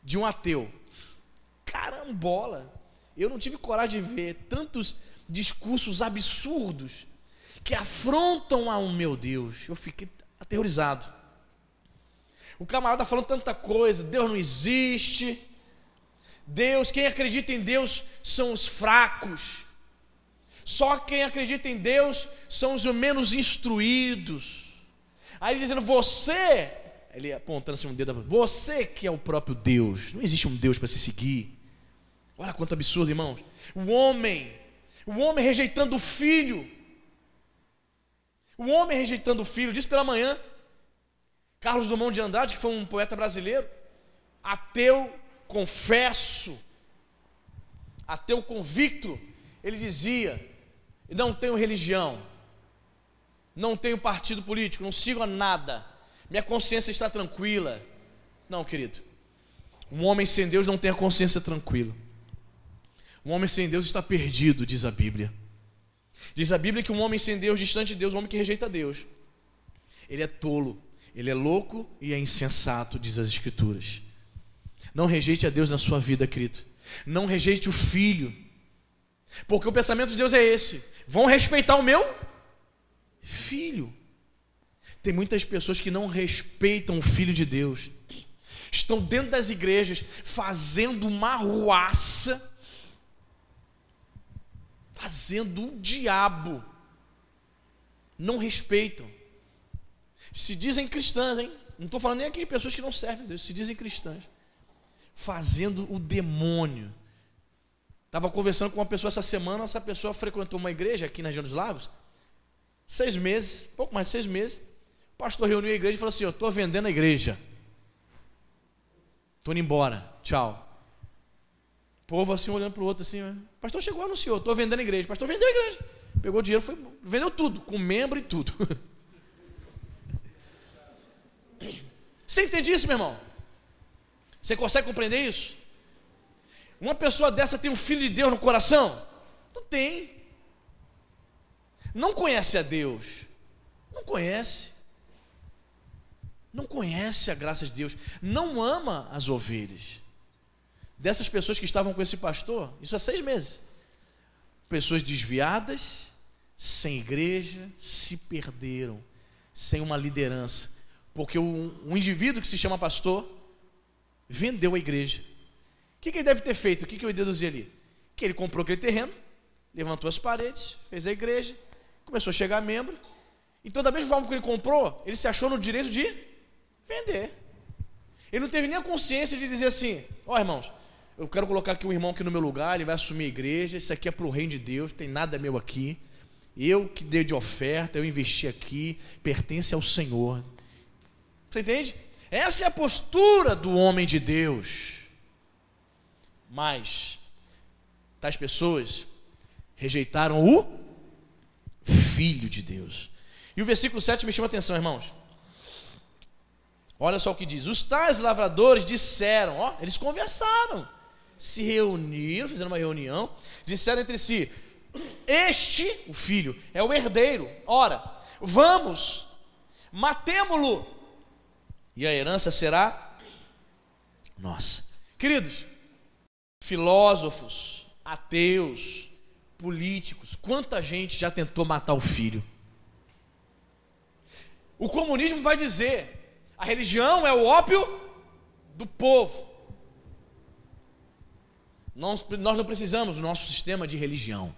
de um ateu. Carambola, eu não tive coragem de ver tantos discursos absurdos que afrontam ao meu Deus. Eu fiquei aterrorizado. O camarada falando tanta coisa, Deus não existe, Deus, quem acredita em Deus são os fracos, só quem acredita em Deus são os menos instruídos. Aí ele dizendo, você, ele apontando assim um dedo, você que é o próprio Deus, não existe um Deus para se seguir. Olha quanto absurdo, irmãos. O homem rejeitando o filho, disse pela manhã, Carlos Drummond de Andrade, que foi um poeta brasileiro, ateu, confesso, ateu convicto, ele dizia, não tenho religião, não tenho partido político, não sigo a nada, minha consciência está tranquila. Não, querido, um homem sem Deus não tem a consciência tranquila. Um homem sem Deus está perdido, diz a Bíblia. Diz a Bíblia que um homem sem Deus, distante de Deus, um homem que rejeita Deus, ele é tolo, ele é louco e é insensato, diz as Escrituras. Não rejeite a Deus na sua vida, querido. Não rejeite o Filho, porque o pensamento de Deus é esse: vão respeitar o meu Filho. Tem muitas pessoas que não respeitam o Filho de Deus, estão dentro das igrejas fazendo uma arruaça, fazendo o diabo, não respeitam, se dizem cristãs, hein? Não estou falando nem aqui de pessoas que não servem a Deus, se dizem cristãs, fazendo o demônio. Estava conversando com uma pessoa essa semana, essa pessoa frequentou uma igreja aqui na região dos Lagos, 6 meses, pouco mais de 6 meses, o pastor reuniu a igreja e falou assim, eu estou vendendo a igreja, estou indo embora, tchau. O povo assim olhando para o outro assim, o pastor chegou e anunciou, estou vendendo a igreja. O pastor vendeu a igreja, pegou o dinheiro, vendeu tudo, com membro e tudo. Você entende isso, meu irmão? Você consegue compreender isso? Uma pessoa dessa tem um filho de Deus no coração? Não tem. Não conhece a Deus, não conhece a graça de Deus, não ama as ovelhas. Dessas pessoas que estavam com esse pastor, isso há 6 meses, pessoas desviadas, sem igreja, se perderam, sem uma liderança, porque um indivíduo que se chama pastor vendeu a igreja. O que ele deve ter feito? O que eu deduzi ali? Que ele comprou aquele terreno, levantou as paredes, fez a igreja, começou a chegar membro. Então, da mesma forma que ele comprou, ele se achou no direito de vender. Ele não teve nem a consciência de dizer assim, ó, irmãos, eu quero colocar aqui um irmão aqui no meu lugar, ele vai assumir a igreja, isso aqui é para o reino de Deus, tem nada meu aqui, eu que dei de oferta, eu investi aqui, pertence ao Senhor. Você entende? Essa é a postura do homem de Deus. Mas tais pessoas rejeitaram o Filho de Deus. E o versículo 7 me chama a atenção, irmãos. Olha só o que diz: os tais lavradores disseram, ó, eles conversaram, se reuniram, fizeram uma reunião, disseram entre si, este, o filho, é o herdeiro, ora, vamos, matemo-lo, e a herança será nossa. Queridos, filósofos, ateus, políticos, quanta gente já tentou matar o filho. O comunismo vai dizer, A religião é o ópio do povo. Nós não precisamos do nosso sistema de religião.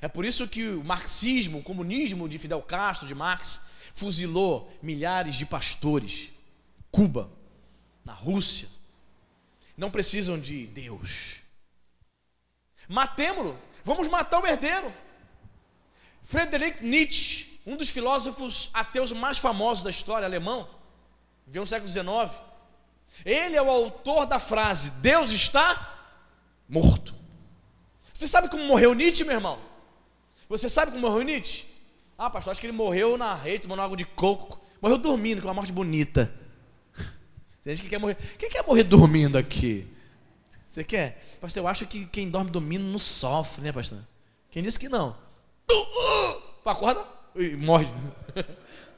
É por isso que o marxismo, o comunismo de Fidel Castro, de Marx, fuzilou milhares de pastores. Cuba, na Rússia, não precisam de Deus. Matemo-lo, vamos matar o herdeiro. Friedrich Nietzsche, um dos filósofos ateus mais famosos da história, alemão, viveu no século XIX. Ele é o autor da frase: Deus está morto. Você sabe como morreu Nietzsche, meu irmão? Você sabe como morreu Nietzsche? Ah, pastor, acho que ele morreu na rede, tomando água de coco. Morreu dormindo, que é uma morte bonita. Tem gente que quer morrer. Quem quer morrer dormindo aqui? Você quer? Pastor, eu acho que quem dorme dormindo não sofre, né, pastor? Quem disse que não? Acorda e morre.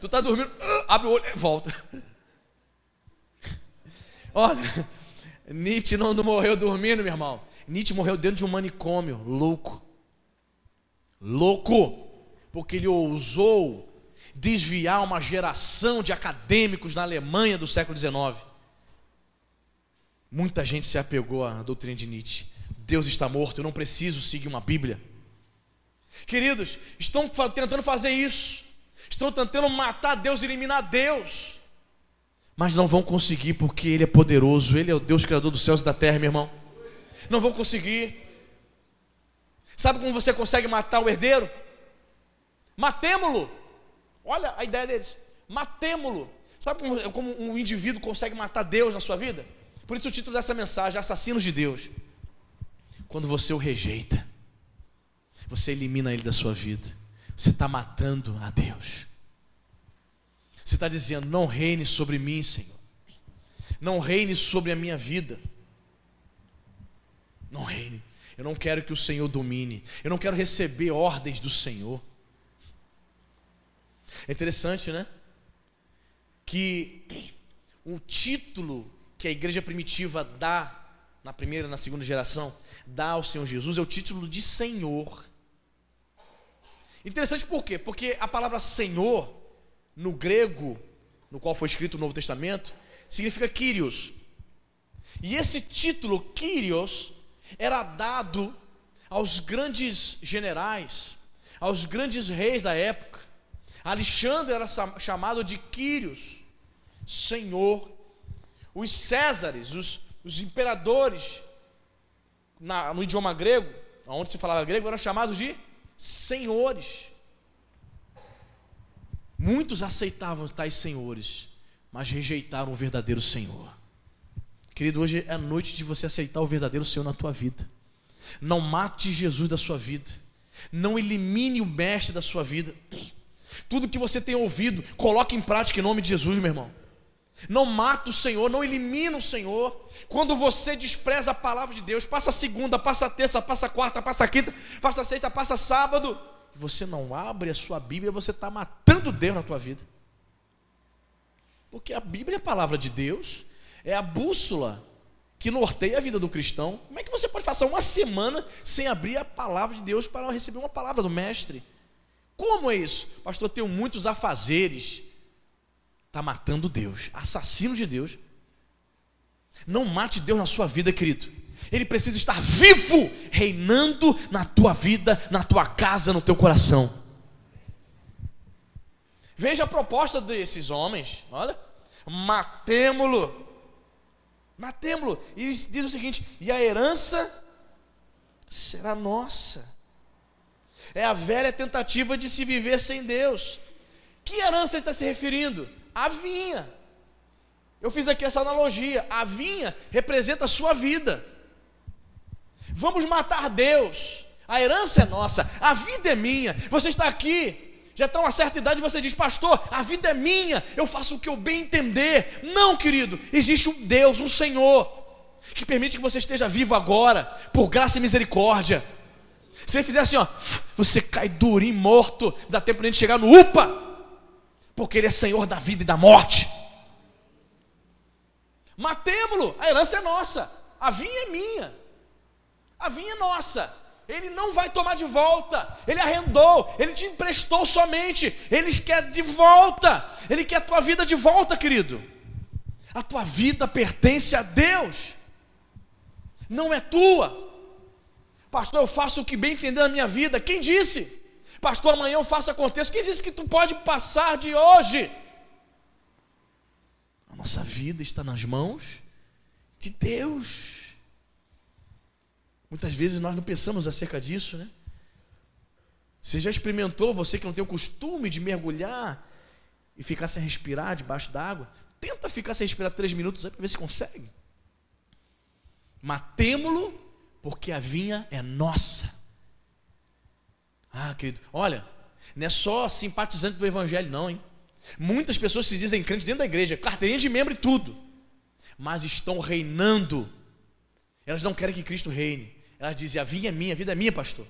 Tu tá dormindo, abre o olho e volta. Olha, Nietzsche não morreu dormindo, meu irmão. Nietzsche morreu dentro de um manicômio, louco. Louco, porque ele ousou desviar uma geração de acadêmicos na Alemanha do século XIX. Muita gente se apegou à doutrina de Nietzsche. Deus está morto, eu não preciso seguir uma Bíblia. Queridos, estão tentando fazer isso. Estão tentando matar Deus, eliminar Deus. Mas não vão conseguir, porque Ele é poderoso. Ele é o Deus criador dos céus e da terra, meu irmão. Não vão conseguir. Sabe como você consegue matar o herdeiro? Matemo-lo. Olha a ideia deles. Matemo-lo. Sabe como um indivíduo consegue matar Deus na sua vida? Por isso o título dessa mensagem: Assassinos de Deus. Quando você o rejeita, você elimina ele da sua vida. Você está matando a Deus. Você está dizendo: não reine sobre mim, Senhor. Não reine sobre a minha vida. Não reine. Eu não quero que o Senhor domine. Eu não quero receber ordens do Senhor. É interessante, né? Que o título que a igreja primitiva dá, na primeira e na segunda geração, dá ao Senhor Jesus, é o título de Senhor. Interessante por quê? Porque a palavra Senhor, no grego, no qual foi escrito o Novo Testamento, significa Kyrios. E esse título, Kyrios, era dado aos grandes generais, aos grandes reis da época. Alexandre era chamado de Kyrios, Senhor. Os Césares, os imperadores, no idioma grego, onde se falava grego, eram chamados de senhores. Muitos aceitavam tais senhores, mas rejeitaram o verdadeiro Senhor. Querido, hoje é a noite de você aceitar o verdadeiro Senhor na tua vida. Não mate Jesus da sua vida. Não elimine o mestre da sua vida. Tudo que você tem ouvido, coloque em prática em nome de Jesus, meu irmão. Não mata o Senhor, não elimina o Senhor. Quando você despreza a palavra de Deus, passa a segunda, passa a terça, passa a quarta, passa a quinta, passa a sexta, passa a sábado, e você não abre a sua Bíblia, você está matando Deus na tua vida. Porque a Bíblia é a palavra de Deus, é a bússola que norteia a vida do cristão. Como é que você pode passar uma semana sem abrir a palavra de Deus para receber uma palavra do mestre? Como é isso? Pastor, tenho muitos afazeres. Está matando Deus, assassino de Deus. Não mate Deus na sua vida, querido. Ele precisa estar vivo, reinando na tua vida, na tua casa, no teu coração. Veja a proposta desses homens. Olha, matemo-lo. Matemo-lo. E diz o seguinte: e a herança será nossa. É a velha tentativa de se viver sem Deus. Que herança ele está se referindo? A vinha. Eu fiz aqui essa analogia. A vinha representa a sua vida. Vamos matar Deus. A herança é nossa, a vida é minha. Você está aqui, já está uma certa idade, e você diz: pastor, a vida é minha, eu faço o que eu bem entender. Não, querido, existe um Deus, um Senhor, que permite que você esteja vivo agora, por graça e misericórdia. Se ele fizer assim, ó, você cai durinho, morto, dá tempo de chegar no UPA, porque Ele é Senhor da vida e da morte. Matemo-lo, a herança é nossa, a vinha é minha, a vinha é nossa. Ele não vai tomar de volta, Ele arrendou, Ele te emprestou somente, Ele quer de volta, Ele quer a tua vida de volta, querido. A tua vida pertence a Deus, não é tua. Pastor, eu faço o que bem entender na minha vida. Quem disse? Pastor, amanhã eu faço acontecer. Quem disse que tu pode passar de hoje? A nossa vida está nas mãos de Deus. Muitas vezes nós não pensamos acerca disso, né? Você já experimentou, você que não tem o costume de mergulhar e ficar sem respirar debaixo d'água? Tenta ficar sem respirar 3 minutos aí para ver se consegue. Matemo-lo, porque a vinha é nossa. Ah, querido, olha, não é só simpatizante do evangelho não, hein? Muitas pessoas se dizem crentes dentro da igreja, carteirinha de membro e tudo, mas estão reinando. Elas não querem que Cristo reine. Elas dizem, a vinha é minha, a vida é minha, pastor.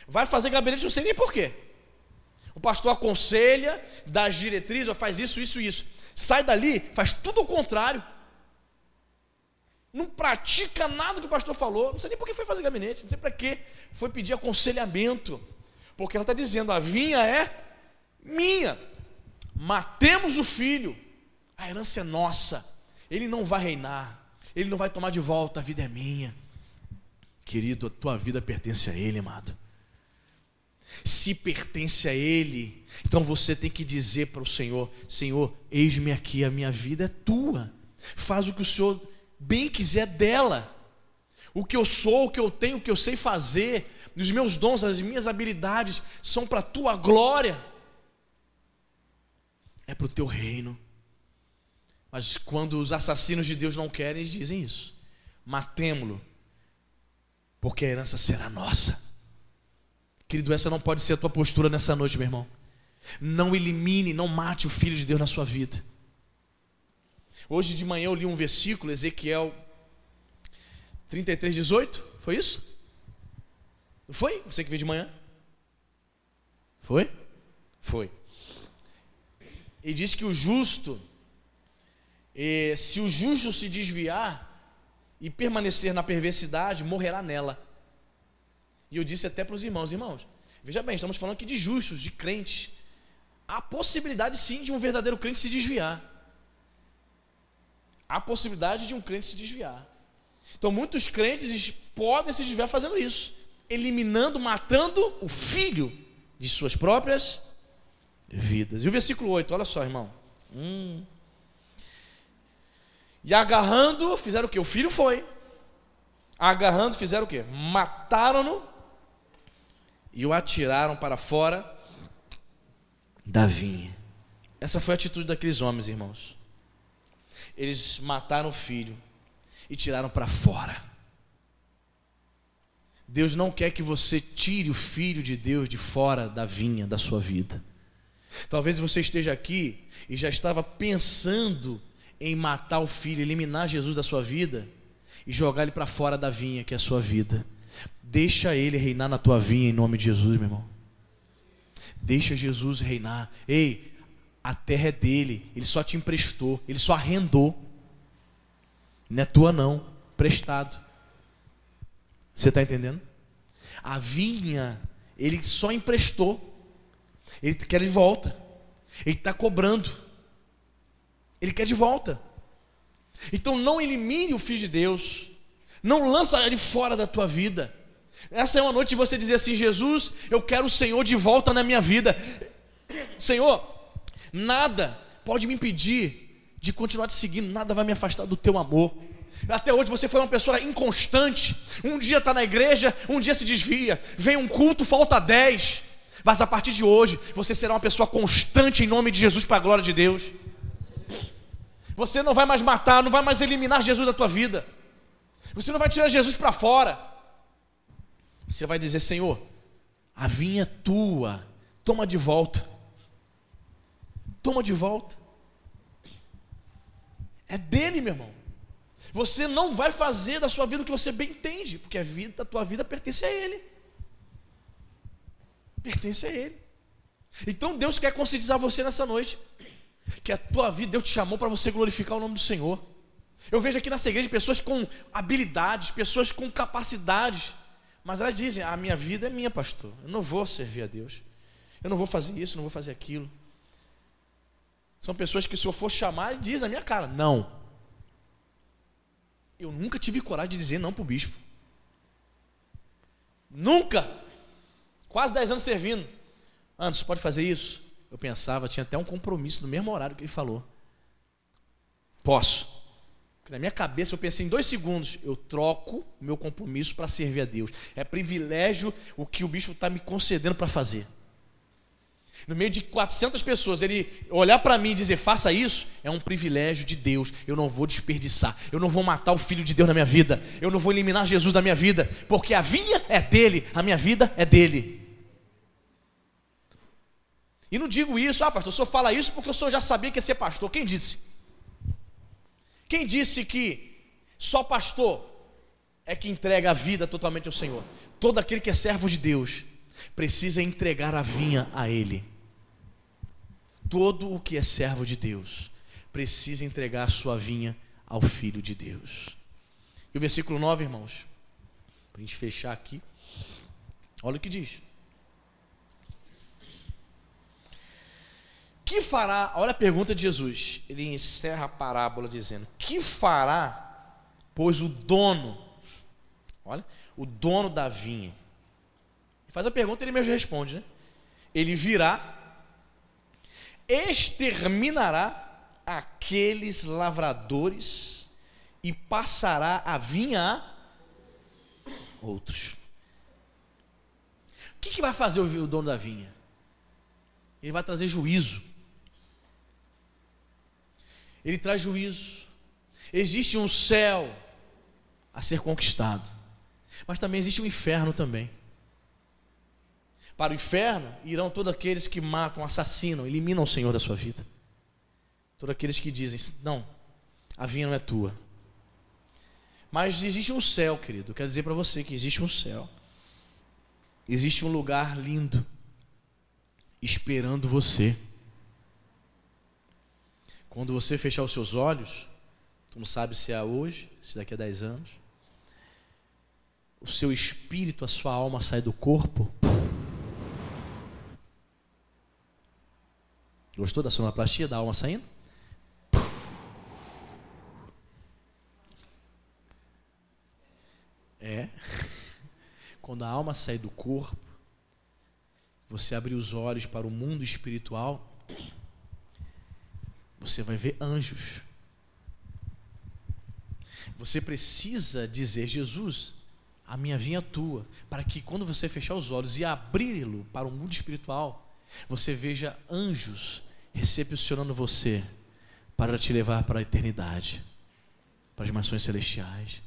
Vai fazer gabinete, não sei nem por quê. O pastor aconselha, dá as diretrizes, faz isso, isso, isso. Sai dali, faz tudo ao contrário. Não pratica nada que o pastor falou. Não sei nem por que foi fazer gabinete, não sei para que foi pedir aconselhamento. Porque ela está dizendo, a vinha é minha. Matemos o filho, a herança é nossa. Ele não vai reinar, ele não vai tomar de volta, a vida é minha. Querido, a tua vida pertence a ele, amado. Se pertence a ele, então você tem que dizer para o Senhor, Senhor, eis-me aqui, a minha vida é tua. Faz o que o Senhor bem quiser dela. O que eu sou, o que eu tenho, o que eu sei fazer, os meus dons, as minhas habilidades são para a tua glória. É para o teu reino. Mas quando os assassinos de Deus não querem, eles dizem isso. Matemo-lo, porque a herança será nossa. Querido, essa não pode ser a tua postura nessa noite, meu irmão. Não elimine, não mate o Filho de Deus na sua vida. Hoje de manhã eu li um versículo, Ezequiel 33:18, foi isso? Não foi? Você que veio de manhã? Foi? Foi. Ele diz que o justo, se o justo se desviar e permanecer na perversidade, morrerá nela. E eu disse até para os irmãos, veja bem, estamos falando aqui de justos, de crentes. Há possibilidade sim de um verdadeiro crente se desviar. Há possibilidade de um crente se desviar. Então muitos crentes podem se desviar fazendo isso, eliminando, matando o filho de suas próprias vidas. E o versículo 8, olha só, irmão. E agarrando, fizeram o quê? O filho foi. Agarrando, fizeram o quê? Mataram-no e o atiraram para fora da vinha. Essa foi a atitude daqueles homens, irmãos. Eles mataram o filho e tiraram para fora. Deus não quer que você tire o filho de Deus de fora da vinha da sua vida. Talvez você esteja aqui e já estava pensando em matar o filho, eliminar Jesus da sua vida e jogar ele para fora da vinha que é a sua vida. Deixa ele reinar na tua vinha em nome de Jesus, meu irmão. Deixa Jesus reinar. Ei, a terra é dele, ele só te emprestou, ele só arrendou. Não é tua não, prestado. Você está entendendo? A vinha, ele só emprestou. Ele quer de volta. Ele está cobrando. Ele quer de volta. Então não elimine o Filho de Deus. Não lança ele fora da tua vida. Essa é uma noite de você dizer assim, Jesus, eu quero o Senhor de volta na minha vida. Senhor, nada pode me impedir de continuar te seguindo. Nada vai me afastar do teu amor. Até hoje você foi uma pessoa inconstante. Um dia está na igreja, um dia se desvia. Vem um culto, falta 10. Mas a partir de hoje, você será uma pessoa constante em nome de Jesus para a glória de Deus. Você não vai mais matar, não vai mais eliminar Jesus da tua vida. Você não vai tirar Jesus para fora. Você vai dizer, Senhor, a vinha é tua, toma de volta. Toma de volta. É dele, meu irmão. Você não vai fazer da sua vida o que você bem entende, porque a tua vida pertence a ele. Pertence a ele. Então Deus quer conscientizar você nessa noite que a tua vida, Deus te chamou para você glorificar o nome do Senhor. Eu vejo aqui nessa igreja pessoas com habilidades, pessoas com capacidades, mas elas dizem, a minha vida é minha, pastor, eu não vou servir a Deus, eu não vou fazer isso, não vou fazer aquilo. São pessoas que se eu for chamar, diz na minha cara, não, Eu nunca tive coragem de dizer não para o bispo. Nunca! Quase 10 anos servindo. Anderson, pode fazer isso? Eu pensava, tinha até um compromisso no mesmo horário que ele falou. Posso. Porque na minha cabeça eu pensei em 2 segundos, eu troco o meu compromisso para servir a Deus. É privilégio o que o bispo está me concedendo para fazer. No meio de 400 pessoas, ele olhar para mim e dizer, faça isso, é um privilégio de Deus. Eu não vou desperdiçar, eu não vou matar o Filho de Deus na minha vida, eu não vou eliminar Jesus da minha vida, porque a vinha é dele, a minha vida é dele. E não digo isso, pastor, o senhor fala isso porque o senhor já sabia que ia ser pastor. Quem disse? Quem disse que só pastor é que entrega a vida totalmente ao Senhor? Todo aquele que é servo de Deus precisa entregar a vinha a Ele. Todo o que é servo de Deus precisa entregar a sua vinha ao Filho de Deus. E o versículo 9, irmãos, para a gente fechar aqui, olha o que diz. Que fará, olha a pergunta de Jesus, ele encerra a parábola dizendo, que fará, pois o dono, olha, o dono da vinha, faz a pergunta e ele mesmo responde, né? Ele virá, exterminará aqueles lavradores e passará a vinha a outros. O que vai fazer o dono da vinha? Ele vai trazer juízo. Ele traz juízo. Existe um céu a ser conquistado, mas também existe um inferno também. Para o inferno irão todos aqueles que matam, assassinam, eliminam o Senhor da sua vida. Todos aqueles que dizem, não, a vinha não é tua. Mas existe um céu, querido. Eu quero dizer para você que existe um céu. Existe um lugar lindo esperando você. Quando você fechar os seus olhos, tu não sabe se é hoje, se daqui a 10 anos, o seu espírito, a sua alma sai do corpo. Gostou da sonoplastia, da alma saindo? É. Quando a alma sai do corpo, você abrir os olhos para o mundo espiritual, você vai ver anjos. Você precisa dizer, Jesus, a minha vinha é tua, para que quando você fechar os olhos e abri-lo para o mundo espiritual, você veja anjos recepcionando você para te levar para a eternidade, para as mansões celestiais.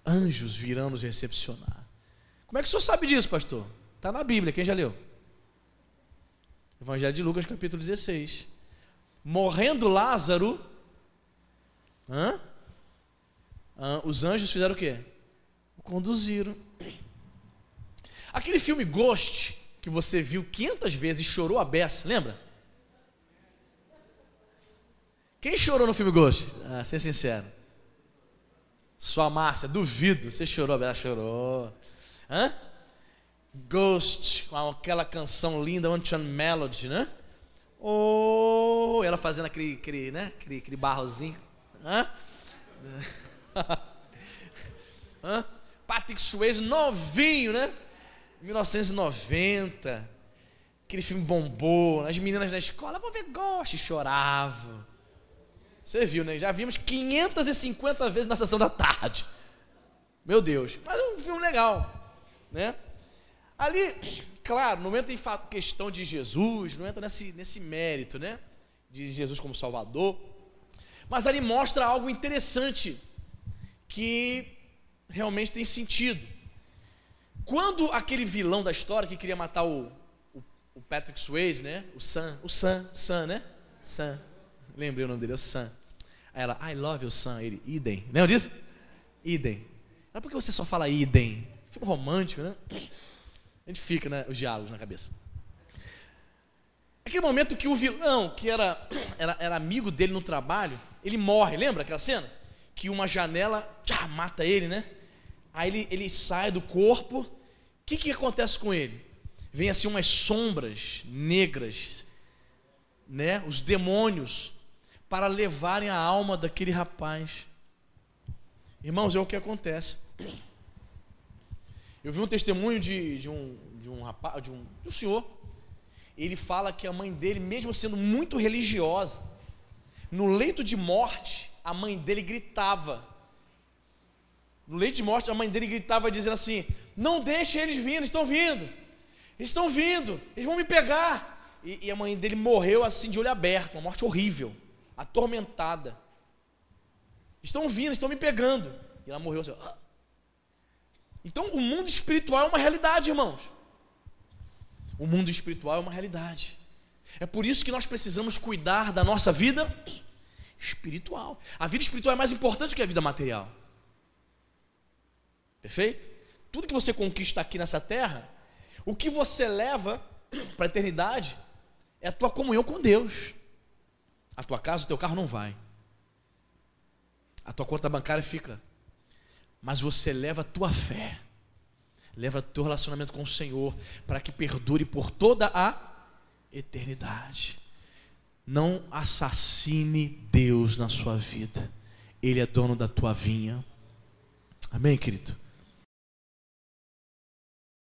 Anjos virão nos recepcionar. Como é que o senhor sabe disso, pastor? Está na Bíblia, quem já leu? Evangelho de Lucas, capítulo 16. Morrendo Lázaro, os anjos fizeram o quê? O conduziram. Aquele filme Ghost, que você viu 500 vezes e chorou a beça, lembra? Quem chorou no filme Ghost? Ser sincero. Sua Márcia, duvido, você chorou a beça? Chorou. Ghost, com aquela canção linda, Ancient Melody, né? Oh, ela fazendo aquele barrozinho. Patrick Swayze novinho, né? 1990. Aquele filme bombou. As meninas na escola, vou ver Ghost, choravam. Você viu, né? Já vimos 550 vezes na sessão da tarde. Meu Deus. Mas é um filme legal, né? Ali, claro, não entra em questão de Jesus, não entra nesse mérito, né? De Jesus como Salvador. Mas ali mostra algo interessante que realmente tem sentido. Quando aquele vilão da história que queria matar o Patrick Swayze, né? O Sam, né? Sam. Lembrei o nome dele, é o Sam. Aí ela, I love you, Sam. Ele, Idem. Lembra disso? Idem. Ela, por que você só fala Idem? Fica romântico, né? A gente fica, né? Os diálogos na cabeça. Aquele momento que o vilão, que era amigo dele no trabalho, ele morre. Lembra aquela cena? Que uma janela mata ele, né? Aí ele sai do corpo. O que acontece com ele? Vem assim umas sombras negras, né? Os demônios para levarem a alma daquele rapaz. Irmãos, é o que acontece. Eu vi um testemunho de um rapaz, de um senhor. Ele fala que a mãe dele, mesmo sendo muito religiosa, no leito de morte, a mãe dele gritava. No leito de morte, a mãe dele gritava dizendo assim: não deixe eles vir, eles estão vindo. Eles estão vindo, eles vão me pegar. E a mãe dele morreu assim de olho aberto, uma morte horrível, atormentada. Estão vindo, estão me pegando. E ela morreu assim. Então o mundo espiritual é uma realidade, irmãos. O mundo espiritual é uma realidade. É por isso que nós precisamos cuidar da nossa vida espiritual. A vida espiritual é mais importante que a vida material. Perfeito? Tudo que você conquista aqui nessa terra, o que você leva para a eternidade é a tua comunhão com Deus. A tua casa, o teu carro não vai. A tua conta bancária fica. Mas você leva a tua fé, leva o teu relacionamento com o Senhor, para que perdure por toda a eternidade. Não assassine Deus na sua vida. Ele é dono da tua vinha. Amém, querido?